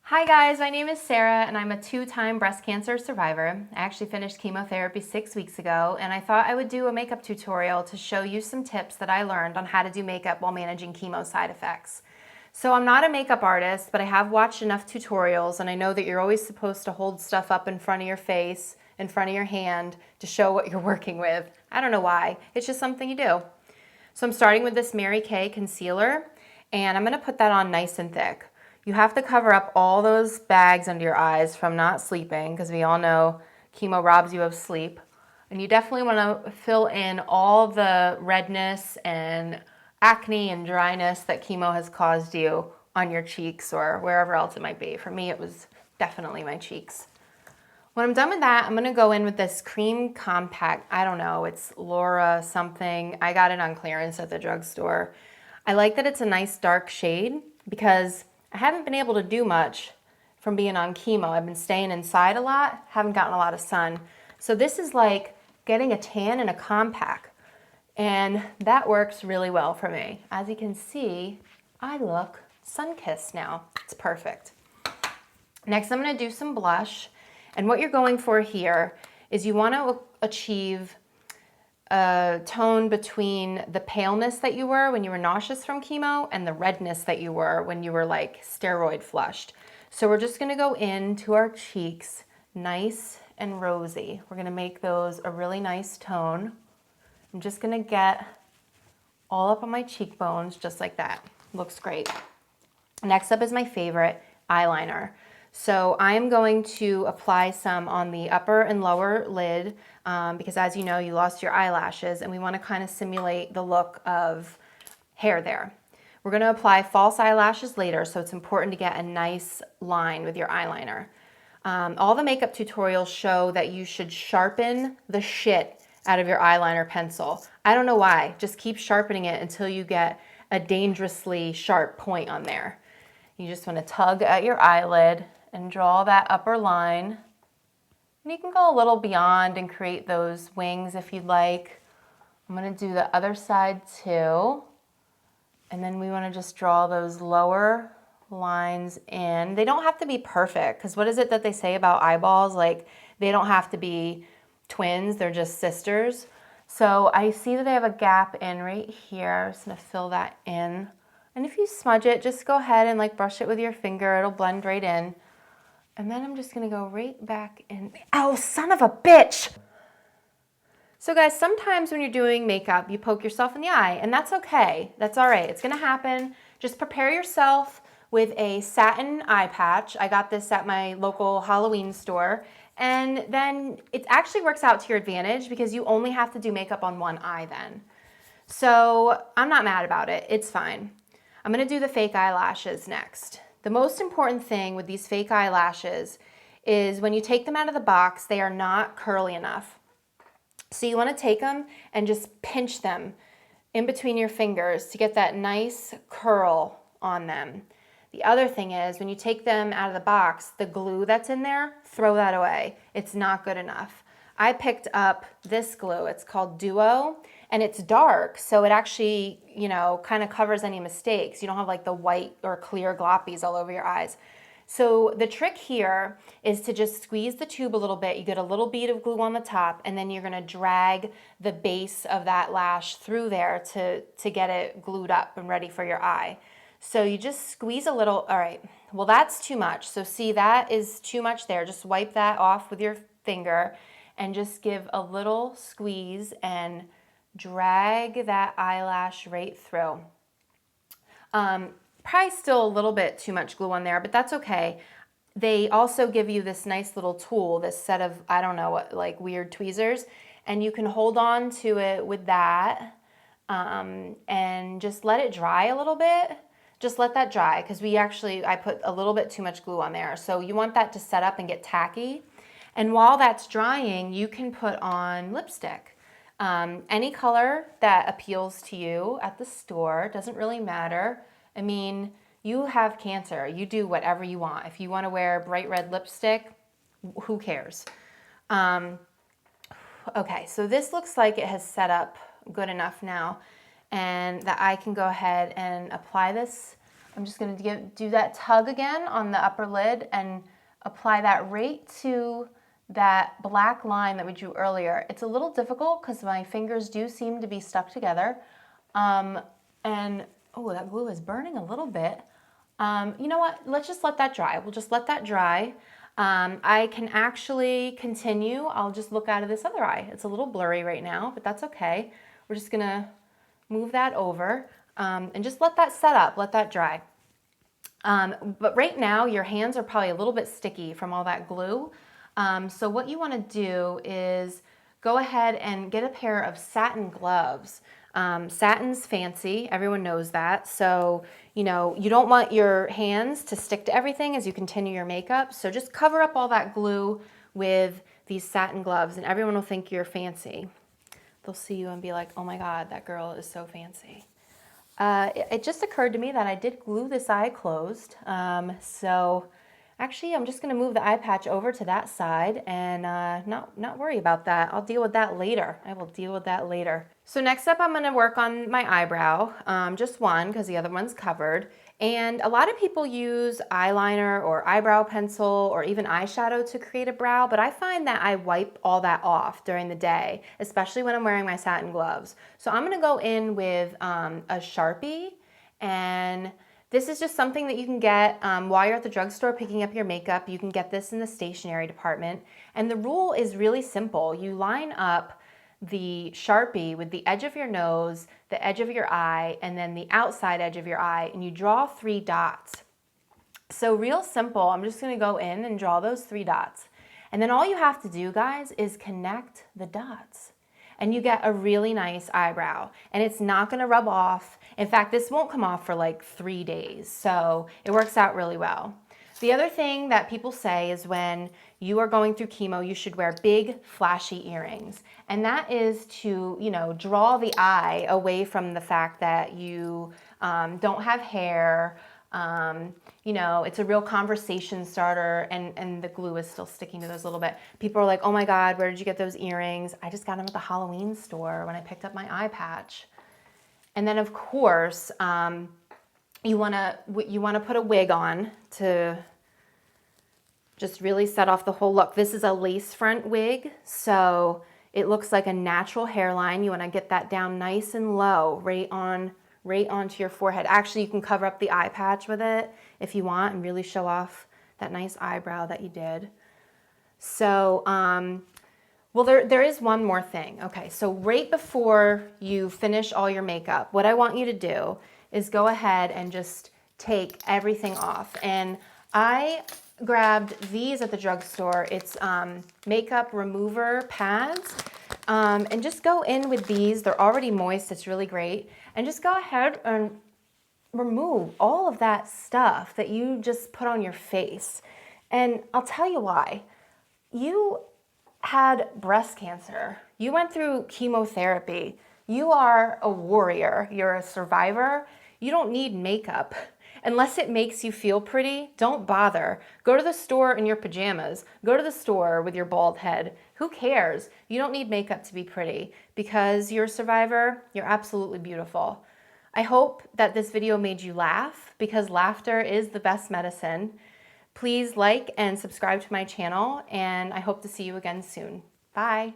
Hi guys, my name is Sarah and I'm a two-time breast cancer survivor. I actually finished chemotherapy 6 weeks ago and I thought I would do a makeup tutorial to show you some tips that I learned on how to do makeup while managing chemo side effects. So I'm not a makeup artist, but I have watched enough tutorials and I know that you're always supposed to hold stuff up in front of your face, in front of your hand to show what you're working with. I don't know why, it's just something you do. So I'm starting with this Mary Kay concealer and I'm gonna put that on nice and thick. You have to cover up all those bags under your eyes from not sleeping because we all know chemo robs you of sleep. And you definitely want to fill in all the redness and acne and dryness that chemo has caused you on your cheeks or wherever else it might be. For me, it was definitely my cheeks. When I'm done with that, I'm gonna go in with this cream compact. I don't know, it's Laura something. I got it on clearance at the drugstore. I like that it's a nice dark shade because I haven't been able to do much from being on chemo. I've been staying inside a lot, haven't gotten a lot of sun. So this is like getting a tan in a compact. And that works really well for me. As you can see, I look sun-kissed now. It's perfect. Next, I'm gonna do some blush. And what you're going for here is you wanna achieve a tone between the paleness that you were when you were nauseous from chemo and the redness that you were when you were like steroid flushed. So we're just gonna go into our cheeks nice and rosy. We're gonna make those a really nice tone. I'm just gonna get all up on my cheekbones just like that. Looks great. Next up is my favorite, eyeliner. So I'm going to apply some on the upper and lower lid because as you know, you lost your eyelashes and we want to kind of simulate the look of hair there. We're going to apply false eyelashes later, so it's important to get a nice line with your eyeliner. All the makeup tutorials show that you should sharpen the shit out of your eyeliner pencil. I don't know why, just keep sharpening it until you get a dangerously sharp point on there. You just want to tug at your eyelid and draw that upper line. And you can go a little beyond and create those wings if you'd like. I'm going to do the other side too. And then we want to just draw those lower lines in. They don't have to be perfect because what is it that they say about eyeballs? Like they don't have to be twins, they're just sisters. So I see that I have a gap in right here. I'm just going to fill that in. And if you smudge it, just go ahead and like brush it with your finger. It'll blend right in. And then I'm just gonna go right back in. Oh, son of a bitch! So guys, sometimes when you're doing makeup, you poke yourself in the eye, and that's okay. That's all right, it's gonna happen. Just prepare yourself with a satin eye patch. I got this at my local Halloween store. And then it actually works out to your advantage because you only have to do makeup on one eye then. So I'm not mad about it, it's fine. I'm gonna do the fake eyelashes next. The most important thing with these fake eyelashes is when you take them out of the box, they are not curly enough. So you wanna take them and just pinch them in between your fingers to get that nice curl on them. The other thing is when you take them out of the box, the glue that's in there, throw that away. It's not good enough. I picked up this glue, it's called Duo, and it's dark, so it actually, you know, kind of covers any mistakes. You don't have like the white or clear gloppies all over your eyes. So the trick here is to just squeeze the tube a little bit. You get a little bead of glue on the top, and then you're gonna drag the base of that lash through there to get it glued up and ready for your eye. So you just squeeze a little, all right, well that's too much. So see, that is too much there. Just wipe that off with your finger and just give a little squeeze and drag that eyelash right through. Probably still a little bit too much glue on there, but that's okay. They also give you this nice little tool, this set of, I don't know what, like weird tweezers, and you can hold on to it with that and just let it dry a little bit. Just let that dry because I put a little bit too much glue on there. So you want that to set up and get tacky. And while that's drying, you can put on lipstick. Any color that appeals to you at the store, doesn't really matter. I mean, you have cancer, you do whatever you want. If you want to wear bright red lipstick, who cares? Okay, so this looks like it has set up good enough now and that I can go ahead and apply this I'm just gonna do that tug again on the upper lid and apply that right to that black line that we drew earlier. It's a little difficult because my fingers do seem to be stuck together. And, oh, that glue is burning a little bit. You know what, let's just let that dry. We'll just let that dry. I can actually continue. I'll just look out of this other eye. It's a little blurry right now, but that's okay. We're just gonna move that over and just let that set up, let that dry. But right now your hands are probably a little bit sticky from all that glue. So what you wanna do is go ahead and get a pair of satin gloves. Satin's fancy, everyone knows that. So, you know, you don't want your hands to stick to everything as you continue your makeup. So just cover up all that glue with these satin gloves and everyone will think you're fancy. They'll see you and be like, oh my God, that girl is so fancy. It just occurred to me that I did glue this eye closed. So actually, I'm just gonna move the eye patch over to that side and not worry about that. I'll deal with that later. I will deal with that later. So next up, I'm gonna work on my eyebrow, just one because the other one's covered. And a lot of people use eyeliner or eyebrow pencil or even eyeshadow to create a brow, but I find that I wipe all that off during the day, especially when I'm wearing my satin gloves. So I'm gonna go in with a Sharpie, and this is just something that you can get while you're at the drugstore picking up your makeup. You can get this in the stationery department. And the rule is really simple. You line up the Sharpie with the edge of your nose, the edge of your eye, and then the outside edge of your eye, and you draw 3 dots. So real simple, I'm just gonna go in and draw those 3 dots. And then all you have to do, guys, is connect the dots. And you get a really nice eyebrow. And it's not gonna rub off. In fact, this won't come off for like 3 days. So it works out really well. The other thing that people say is when you are going through chemo, you should wear big, flashy earrings. And that is to, you know, draw the eye away from the fact that you don't have hair. You know, it's a real conversation starter, and the glue is still sticking to those a little bit. People are like, oh my God, where did you get those earrings? I just got them at the Halloween store when I picked up my eye patch. And then of course, you wanna put a wig on to just really set off the whole look. This is a lace front wig, so it looks like a natural hairline. You wanna get that down nice and low, right onto your forehead. Actually, you can cover up the eye patch with it if you want and really show off that nice eyebrow that you did. So, well, there is one more thing. Okay, so right before you finish all your makeup, what I want you to do is go ahead and just take everything off. And I grabbed these at the drugstore. It's makeup remover pads. And just go in with these. They're already moist. It's really great. And just go ahead and remove all of that stuff that you just put on your face. And I'll tell you why. You had breast cancer. You went through chemotherapy. You are a warrior. You're a survivor. You don't need makeup. Unless it makes you feel pretty, don't bother. Go to the store in your pajamas. Go to the store with your bald head. Who cares? You don't need makeup to be pretty. Because you're a survivor, you're absolutely beautiful. I hope that this video made you laugh, because laughter is the best medicine. Please like and subscribe to my channel, and I hope to see you again soon. Bye.